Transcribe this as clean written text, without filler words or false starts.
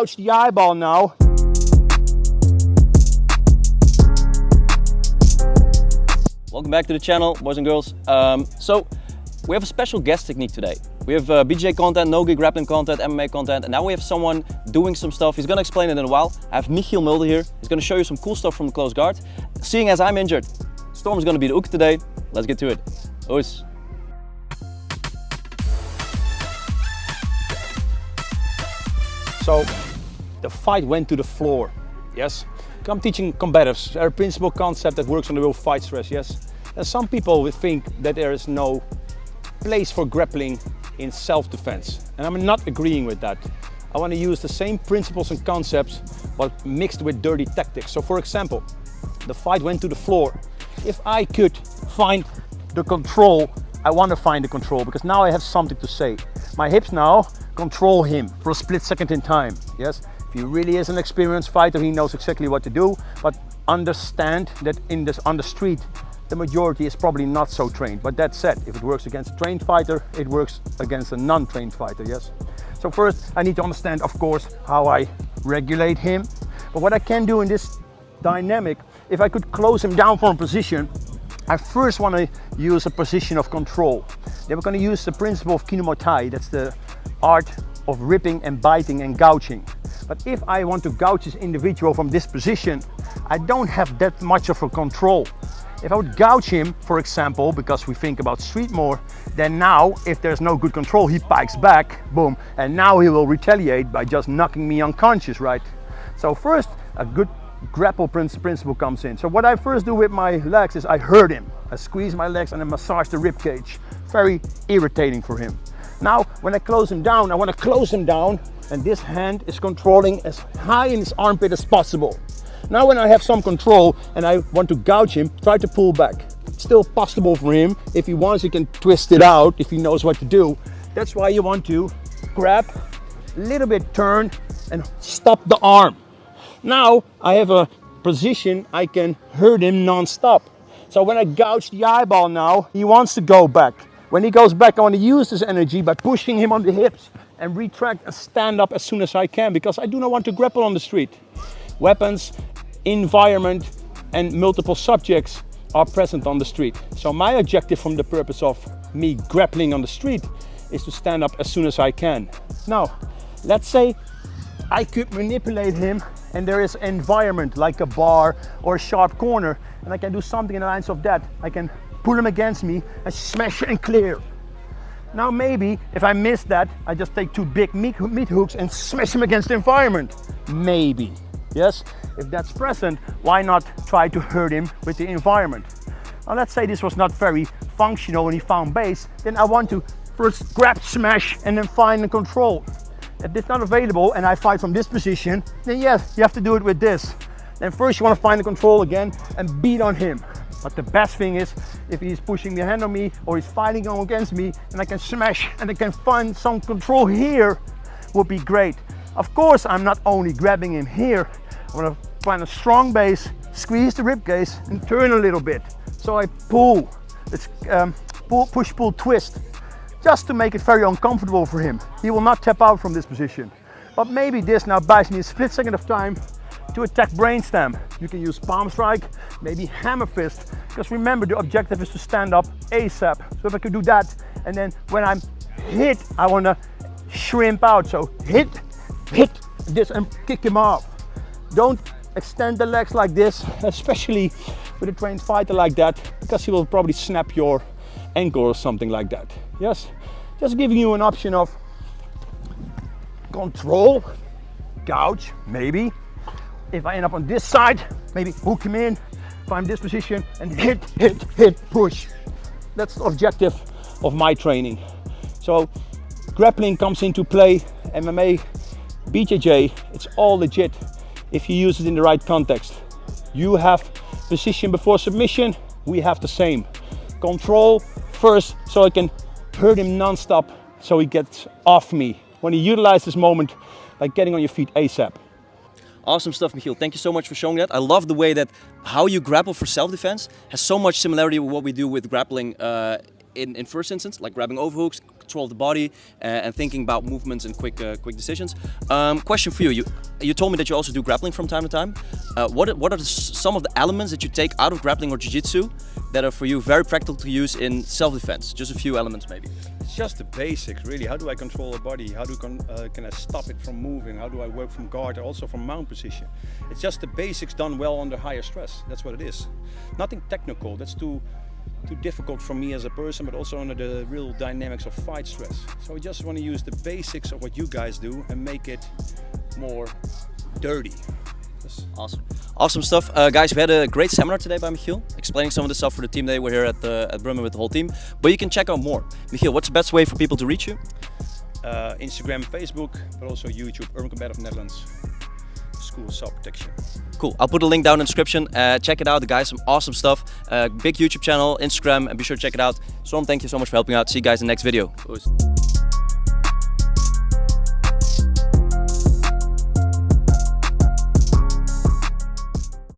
gouge the eyeball now. Welcome back to the channel, boys and girls. So we have a special guest technique today. We have BJJ content, no-gi grappling content, MMA content, and now we have someone doing some stuff. He's gonna explain it in a while. I have Michiel Mulder here. He's gonna show you some cool stuff from the close guard. Seeing as I'm injured, Storm's gonna be the ook today. Let's get to it. Oos. So the fight went to the floor, yes? I'm teaching combatives. There's a principal concept that works on the real fight stress, yes? And some people would think that there is no place for grappling in self-defense. And I'm not agreeing with that. I want to use the same principles and concepts, but mixed with dirty tactics. So for example, the fight went to the floor. If I could find the control, I want to find the control because now I have something to say. My hips now control him for a split second in time, yes? If he really is an experienced fighter, he knows exactly what to do, but understand that on the street, the majority is probably not so trained. But that said, if it works against a trained fighter, it works against a non-trained fighter, yes? So first, I need to understand, of course, how I regulate him. But what I can do in this dynamic, if I could close him down from a position, I first want to use a position of control. Then we're going to use the principle of kinemotai. That's the art of ripping and biting and gouging. But if I want to gouge this individual from this position, I don't have that much of a control. If I would gouge him, for example, because we think about street more, then now, if there's no good control, he pikes back, boom, and now he will retaliate by just knocking me unconscious, right? So first, a good grapple principle comes in. So what I first do with my legs is I hurt him. I squeeze my legs and I massage the rib cage. Very irritating for him. Now, when I close him down, I want to close him down, and this hand is controlling as high in his armpit as possible. Now when I have some control and I want to gouge him, try to pull back. It's still possible for him. If he wants, he can twist it out if he knows what to do. That's why you want to grab, a little bit turn, and stop the arm. Now I have a position I can hurt him non-stop. So when I gouge the eyeball now, he wants to go back. When he goes back, I want to use this energy by pushing him on the hips and retract and stand up as soon as I can, because I do not want to grapple on the street. Weapons, environment, and multiple subjects are present on the street. So my objective from the purpose of me grappling on the street is to stand up as soon as I can. Now, let's say I could manipulate him and there is environment like a bar or a sharp corner, and I can do something in the lines of that. I can pull him against me and smash and clear. Now maybe if I miss that, I just take two big meat hooks and smash him against the environment. Maybe, yes? If that's present, why not try to hurt him with the environment? Now let's say this was not very functional and he found base, then I want to first grab, smash, and then find the control. If it's not available and I fight from this position, then yes, you have to do it with this. Then first you want to find the control again and beat on him. But the best thing is, if he's pushing the hand on me or he's fighting against me and I can smash and I can find some control here, would be great. Of course, I'm not only grabbing him here, I want to find a strong base, squeeze the rib cage and turn a little bit. So I pull, it's push, pull, twist, just to make it very uncomfortable for him. He will not tap out from this position. But maybe this now buys me a split second of time to attack brainstem. You can use palm strike, maybe hammer fist, because remember the objective is to stand up ASAP. So if I could do that, and then when I'm hit, I want to shrimp out. So hit this and kick him off. Don't extend the legs like this, especially with a trained fighter like that, because he will probably snap your ankle or something like that. Yes, just giving you an option of control, gouge, maybe. If I end up on this side, maybe hook him in, find this position and hit, push. That's the objective of my training. So grappling comes into play, MMA, BJJ, it's all legit if you use it in the right context. You have position before submission, we have the same. Control first so I can hurt him non-stop so he gets off me. When you utilize this moment by getting on your feet ASAP. Awesome stuff, Michiel. Thank you so much for showing that. I love the way that how you grapple for self-defense has so much similarity with what we do with grappling in first instance, like grabbing overhooks, control of the body and thinking about movements and quick decisions. Question for you. You told me that you also do grappling from time to time. What are some of the elements that you take out of grappling or jiu-jitsu that are for you very practical to use in self-defense? Just a few elements maybe. It's just the basics, really. How do I control the body? How can I stop it from moving? How do I work from guard, also from mount position? It's just the basics done well under higher stress. That's what it is. Nothing technical. That's too difficult for me as a person, but also under the real dynamics of fight stress. So I just want to use the basics of what you guys do and make it more dirty. Awesome. Awesome stuff. Guys, we had a great seminar today by Michiel, explaining some of the stuff for the team day. We're here at Brummen with the whole team. But you can check out more. Michiel, what's the best way for people to reach you? Instagram, Facebook, but also YouTube, Urban Combative Netherlands, School of Self-Protection. Cool. I'll put a link down in the description. Check it out. The guys, some awesome stuff. Big YouTube channel, Instagram, and be sure to check it out. Storm, thank you so much for helping out. See you guys in the next video. Peace.